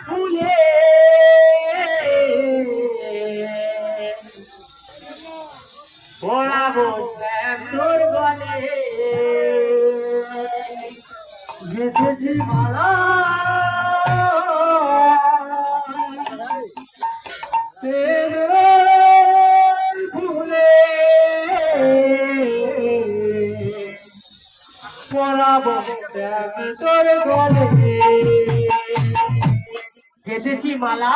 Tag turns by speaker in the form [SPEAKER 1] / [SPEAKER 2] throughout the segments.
[SPEAKER 1] ফুলে পড়াবো তোর বলে গেঁথেছি মালা ফুলে পড়াবো তোর বলে গেঁথেছি মালা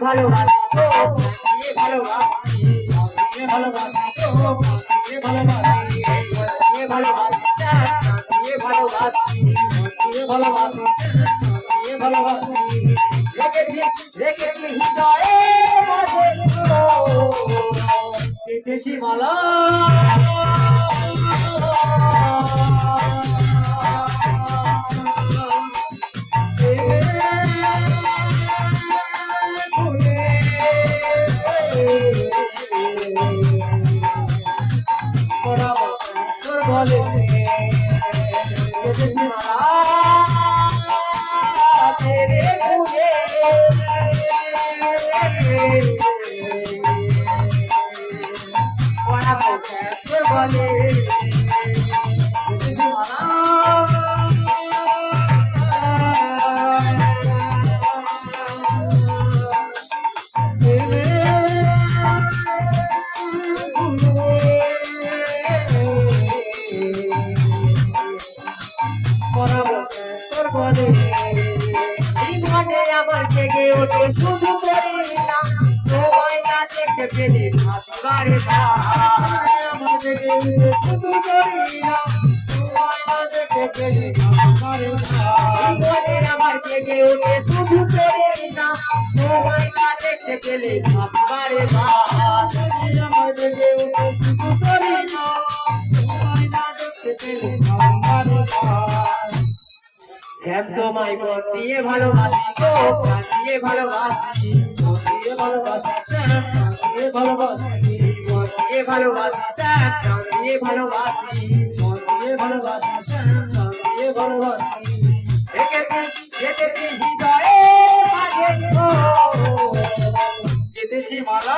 [SPEAKER 1] ভালোবাসো মালা আমার থেকে ওঠে শুধু করি না তোমায় না দেখতে পেলে আমার থেকে শুধু করি না তোমায় না দেখতে পেলে আমার থেকে ওঠে শুধু করি না তোমায় না দেখতে পেলে আমার থেকে ওঠে শুধু করি না তোমায় না দেখতে পেলে তোমায় মন দিয়ে ভালোবাসি গো প্রাণ দিয়ে ভালোবাসি মন দিয়ে ভালোবাসি প্রাণ দিয়ে ভালোবাসি মন দিয়ে ভালোবাসি প্রাণ দিয়ে ভালোবাসি মন দিয়ে ভালোবাসি প্রাণ দিয়ে ভালোবাসি যেতেছি হৃদয়ে মাঝে গো যেতেছি মালা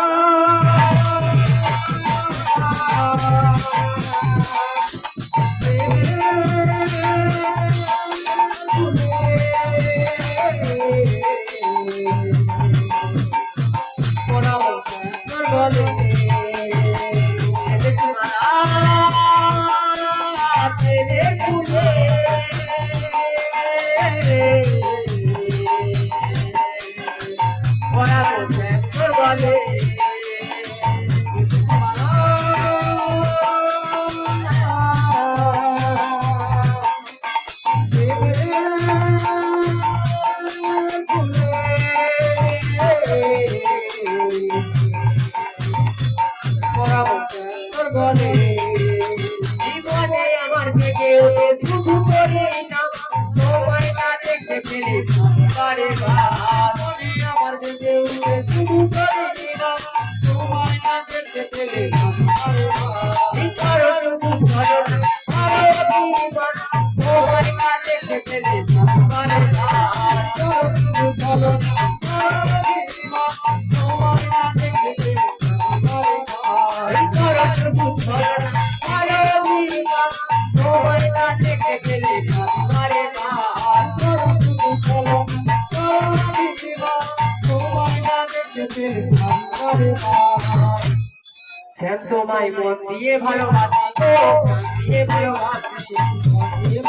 [SPEAKER 1] তোমায় মন দিয়ে ভালোবাসি গো প্রাণ দিয়ে ভালোবাসি মন দিয়ে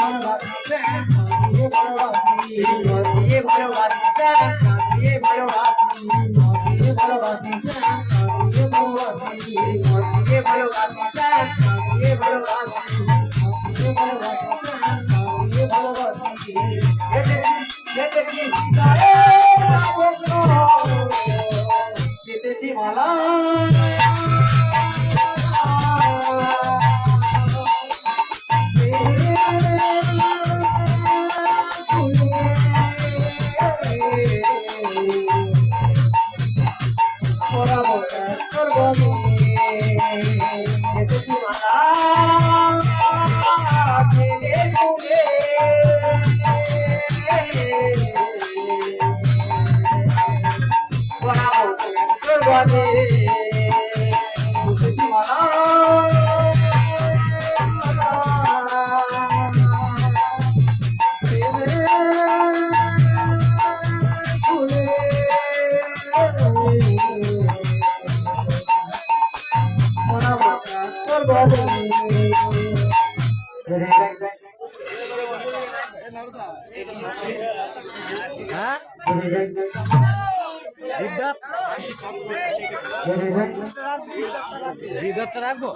[SPEAKER 1] ভালোবাসি মন দিয়ে ভালোবাসি প্রাণ দিয়ে ভালোবাসি মন দিয়ে ভালোবাসি প্রাণ দিয়ে ভালোবাসি মন দিয়ে ভালোবাসি প্রাণ দিয়ে ভালোবাসি মন দিয়ে ভালোবাসি প্রাণ দিয়ে ভালোবাসি যেতেছি মালা রাখবো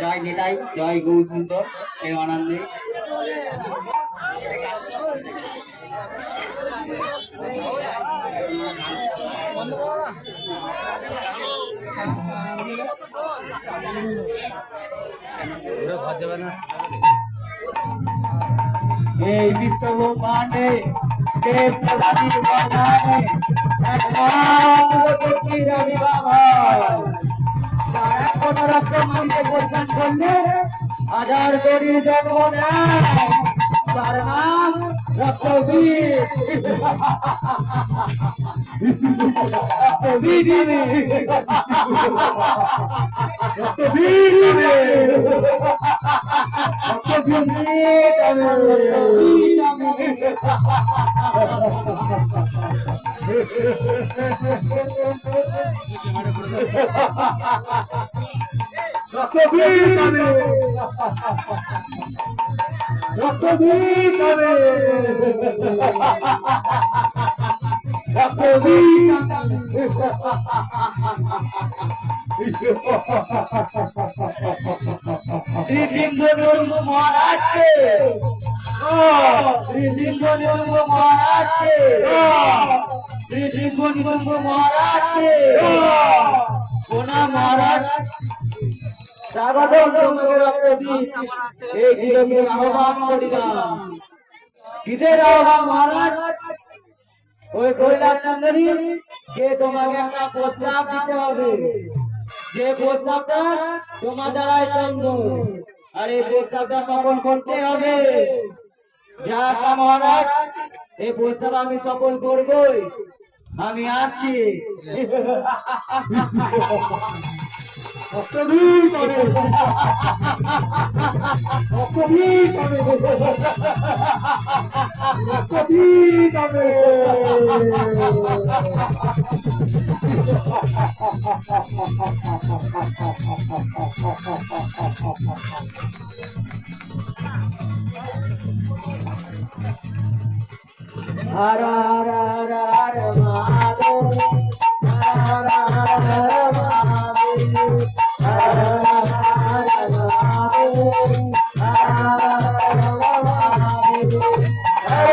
[SPEAKER 1] জয় নিতাই জয় গৌর সুন্দর প্রেমানন্দে ঘর যাবে না এই বিশ্বব্রহ্মাণ্ডে দেব প্রজাতির বর্ণানে একমাত্র রবি বাবা কোন রকম মন্ত্রে প্রস্থান করলে হাজার কোটি জন্ম নেয় তার নাম রক্তবীর আহ্বান করিলাম কিসের আহ্বান মহারাজ ওই কৈলাস সুন্দরী যে তোমাকে একটা প্রস্তাব দিতে হবে যে প্রস্তাবটা তোমার দ্বারাই সম্ভব আর এই প্রস্তাবটা সফল করতে হবে যা মহারাজ এই প্রস্তাব আমি সফল করবই আমি আসছি ঠিক হবে। हर हर हर हर महादेव, हर हर हर महादेव, हर हर हर महादेव, हर हर महादेव, हर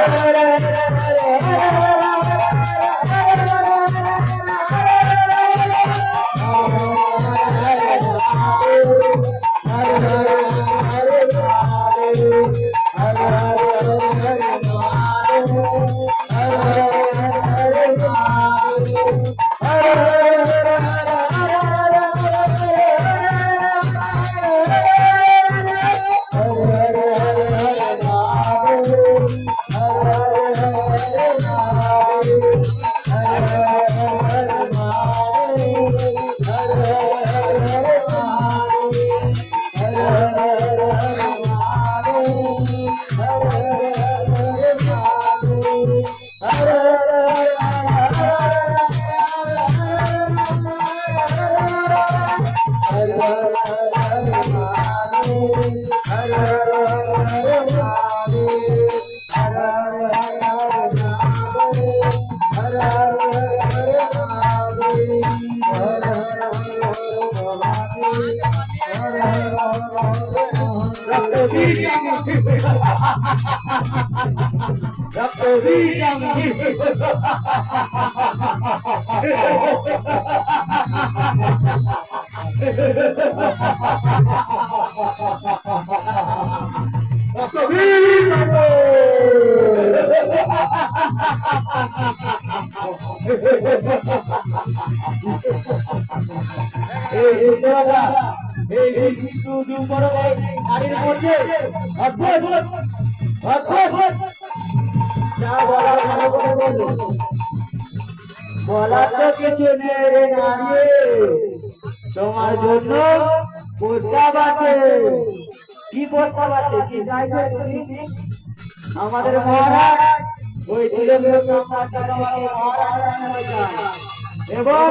[SPEAKER 1] বলার তো কিছু নেই রে নারী, তোমার জন্য প্রস্তাব আছে। কি প্রস্তাব আছে, কি চাইছে তুমি? আমাদের মহারাজ ওই এবং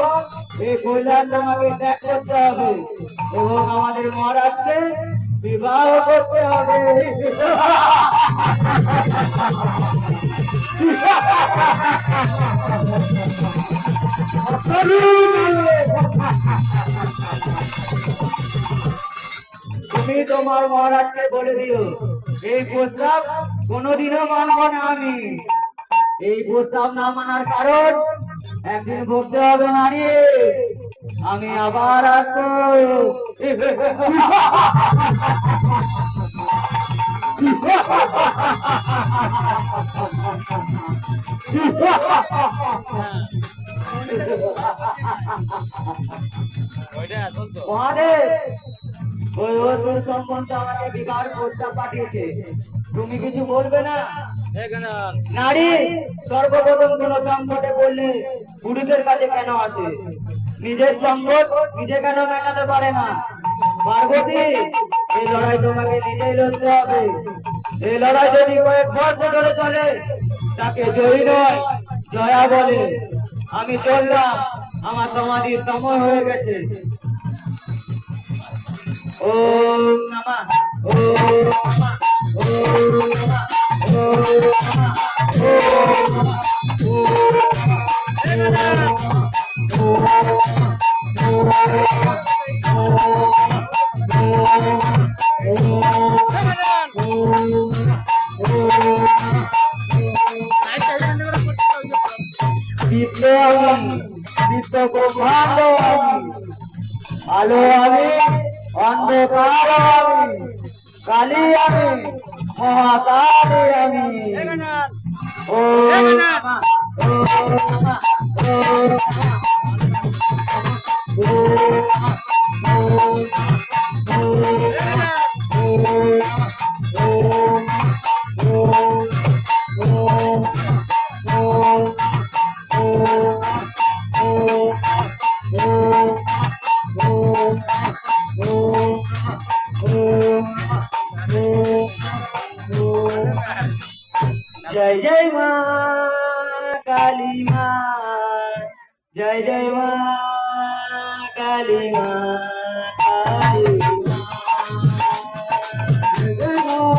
[SPEAKER 1] এই কৈলাস তোমাকে ত্যাগ করতে হবে এবং আমাদের মহারাজকে বিবাহ করতে হবে। তুমি তোমার মহারাজকে বলে দিও এই প্রস্তাব কোনোদিনও মানব না আমি। এই প্রস্তাব না মানার কারণ একদিন ভুগতে হবে নারী, আমি আবার আসবো। ওই অসুর সম্বন্ধে আমাকে বিবাহ প্রস্তাব পাঠিয়েছে, তুমি কিছু বলবে না? নারী সর্বপ্রথম কোন সংকটে বললে পুরুষের কাছে কেন আসে? নিজের সংকট নিজে কেন মেটাতে পারে না? পার্বতী, এই লড়াই তোমাকে নিজেই লড়তে হবে। এই লড়াই যদি কয়েক বর্ষ ধরে চলে তাকে জয়ী নয় জয়া বলে। আমি চললাম, আমার সমাধির সময় হয়ে গেছে। ওম নমঃ, ওম নমঃ, ওম নমঃ, ওম নমঃ, আলো আমি, অন্ধকার আমি, কালী আমি, মহাকালী আমি। ওম নমঃ, ওম নমঃ, ওম जय माँ काली माँ, जय जय माँ काली माँ, काली माँ। जय जय माँ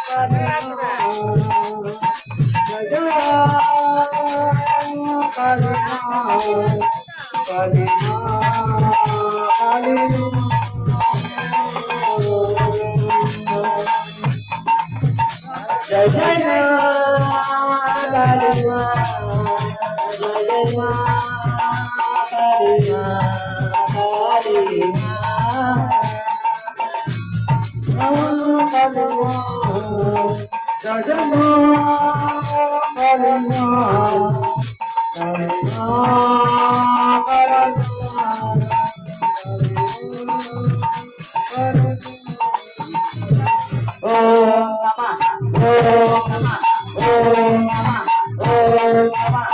[SPEAKER 1] काली माँ, जय जय माँ काली माँ, काली माँ, काली माँ। जय जय माँ काली माँ, जय जय माँ काली माँ, काली माँ, काली माँ। जय जय माँ काली माँ, काली माँ, काली माँ। Om Namah, Om Namah, Om Namah, Om Namah,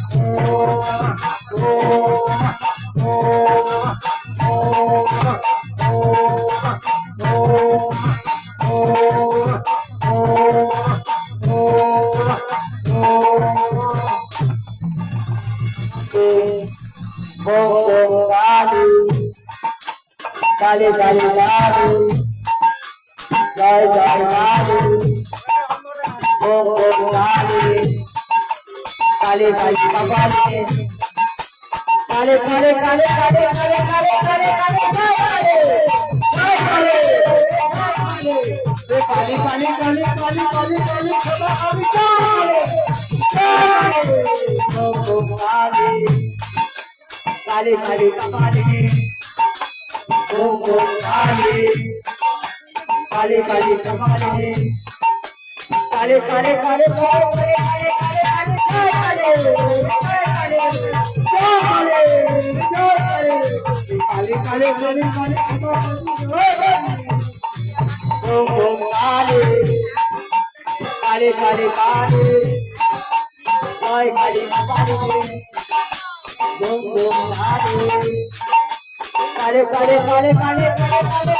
[SPEAKER 1] Om Namah, Om Namah, Kali Kali Kali जय जय काली ओम ओम काली काली काली काली काले काले काले काले काले काले काले काले काले काले काले काले काले काले काले काले काले काले ओम ओम काली काली काली काली काले काले काले काले काले काले ओम ओम काली काले काले काले जय काली काली ओम ओम काली काले काले काले काले काले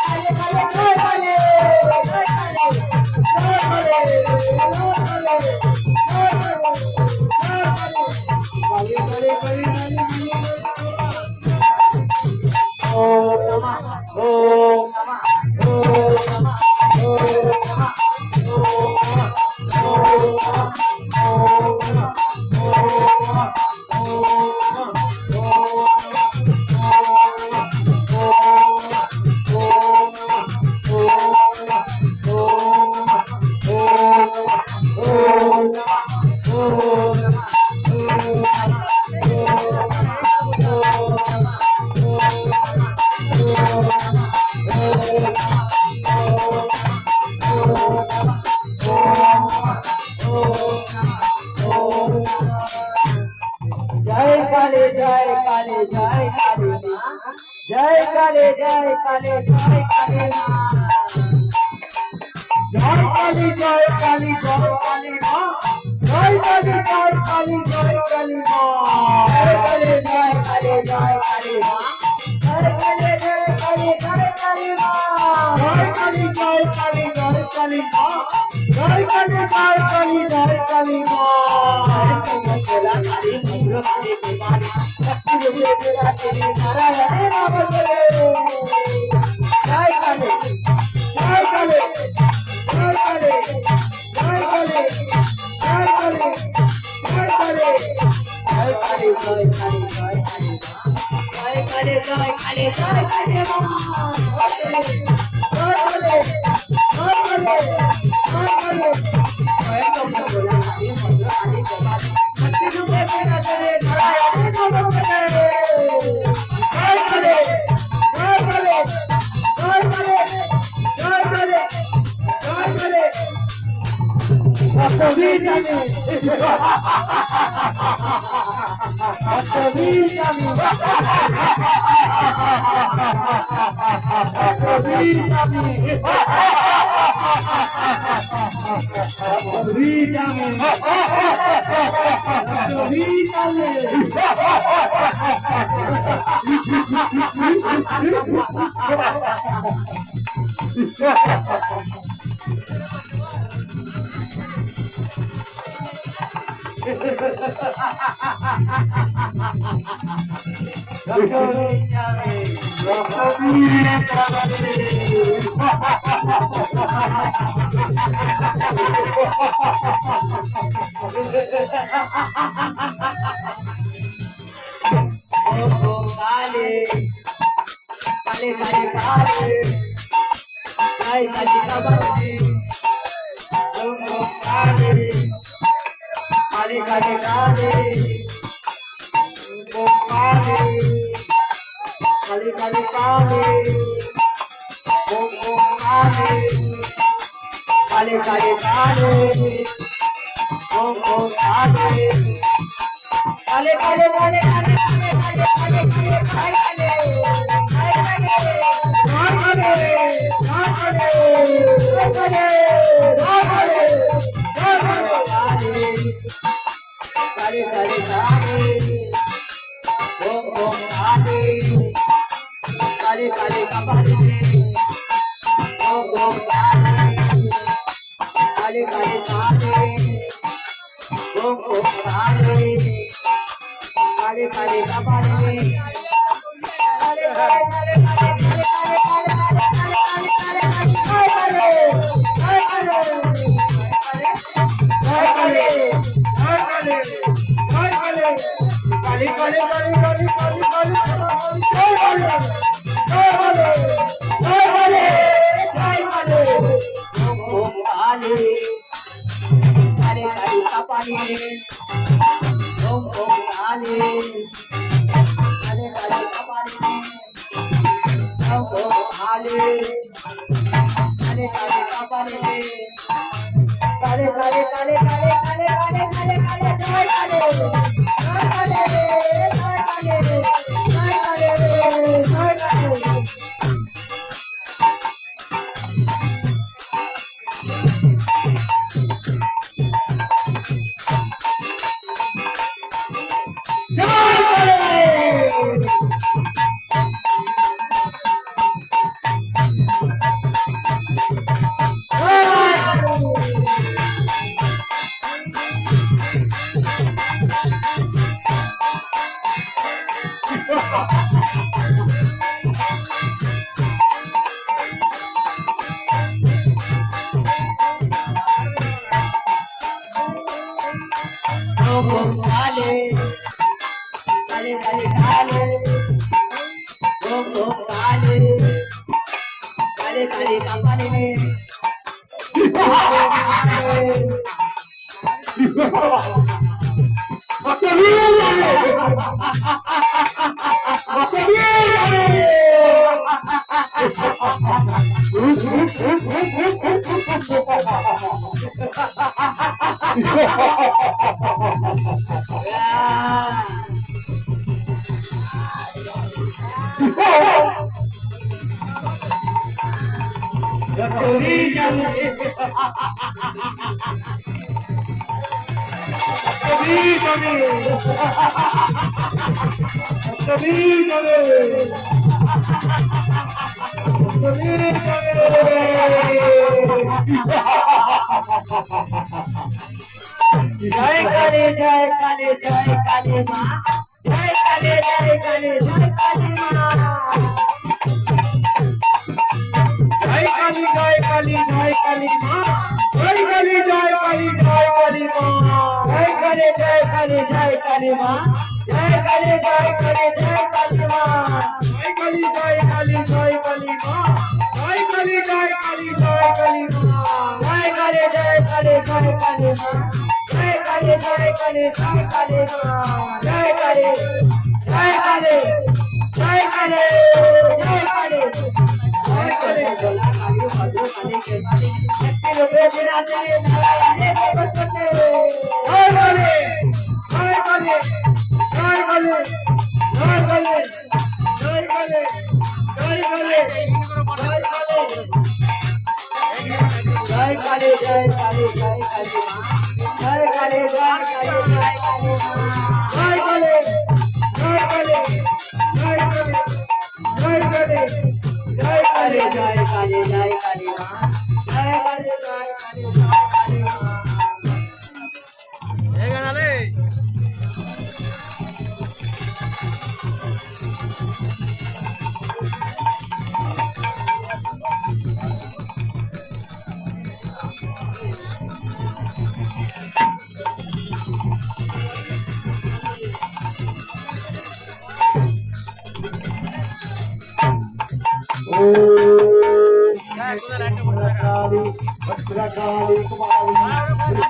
[SPEAKER 1] काले काले जय काले जय काले जय काले माँ, जय काले जय काले जय काले माँ, जय काली जय काली जय काली माँ, जय काली जय काली जय काली माँ, जय काले जय काले जय काली माँ, जय काले जय काली जय काली माँ, जय काली जय काली जय काली माँ, जय काली जय काली जय काली माँ। जय काली जय काली जय काली जय काली जय काली जय काली जय काली जय काली जय काली जय काली जय काली जय काली जय काली जय काली
[SPEAKER 2] এই গানালে
[SPEAKER 1] भद्रकाली कुमारी हरे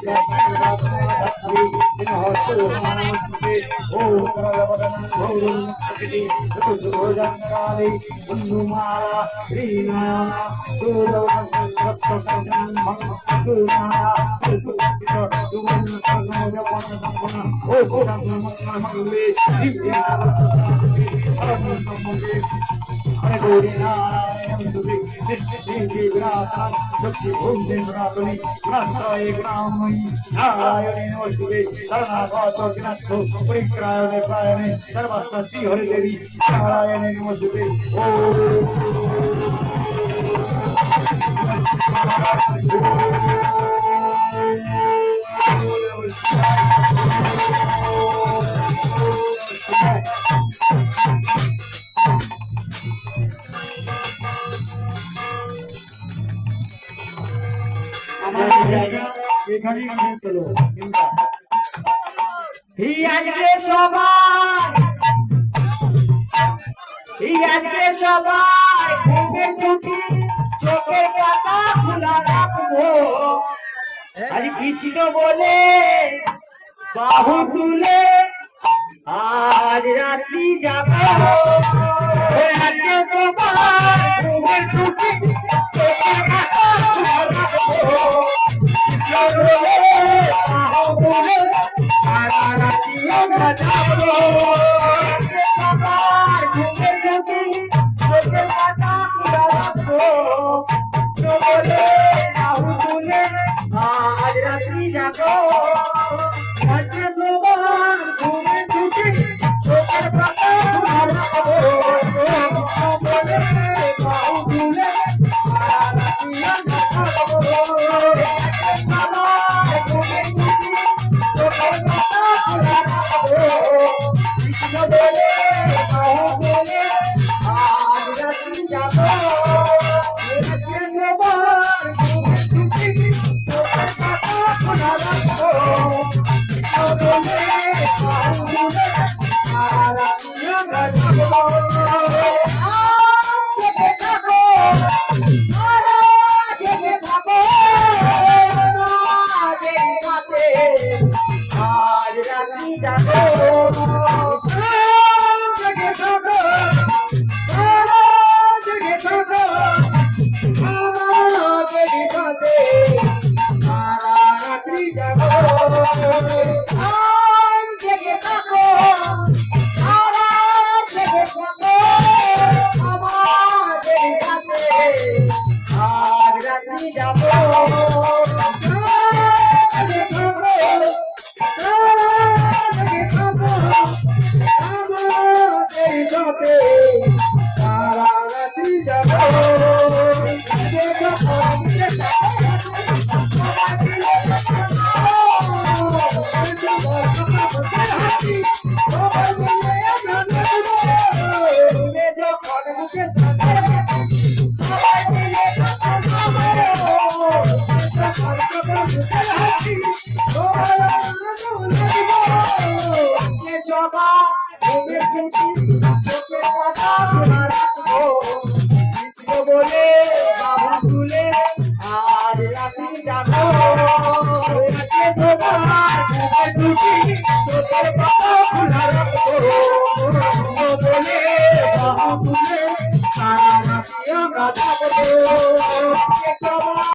[SPEAKER 1] देवी नारायण नमस्ते আজকে সবাই ঘুমে চুটি চোখের পাতা খোলা রাখবো আজ কৃষ্ণ বলে বাহু তুলে আজ রাত্রি যাবো আজকে সবাই ঘুমে চুটি চোখের পাতা খোলা রাখবো কৃষ্ণ বলে বাহু তুলে সারা রাত্রি আমরা যাবো আজকে সবাই ঘুমে চুটি চোখের পাতা খোলা রাখবো বলে বাহু তুলে আজ রাত্রি যাবো আজকে সবাই ঘুমে চুটি চোখের পাতা খোলা রাখবো বলে বাহু তুলে সারা রাত্রি আমরা যাবো সবাই ঘুমে চুটি চোখের পাতা খোলা রাখবো কৃষ্ণ বলে বাহু তুলে আজ রাত্রি যাবো আজকে সবাই ঘুমে চুটি চোখের পাতা খোলা রাখবো কৃষ্ণ বলে বাহু তুলে সারা রাত্রি আমরা যাবো জেগে থাকো জেগে থাকো জেগে থাকে আজ রাত্রি যাবো জেগে থাকো জেগে থাকো জেগে থাকে সারা রাত্রি যাবো জেগে থাকো সারা জেগে থাকো আমার জেগে থাকে আজ রাত্রি যাবো জেগে থাকো জেগে থাকো আমার জেগে থাকে সারা রাত্রি যাবো জেগে থাকো জেগে বলে বাবু তুলে আজ রাত্রি যাবো চোখের পাতা খোলা রাখবো বলে বাবু তুলে সারা রাত্রি আমরা যাবো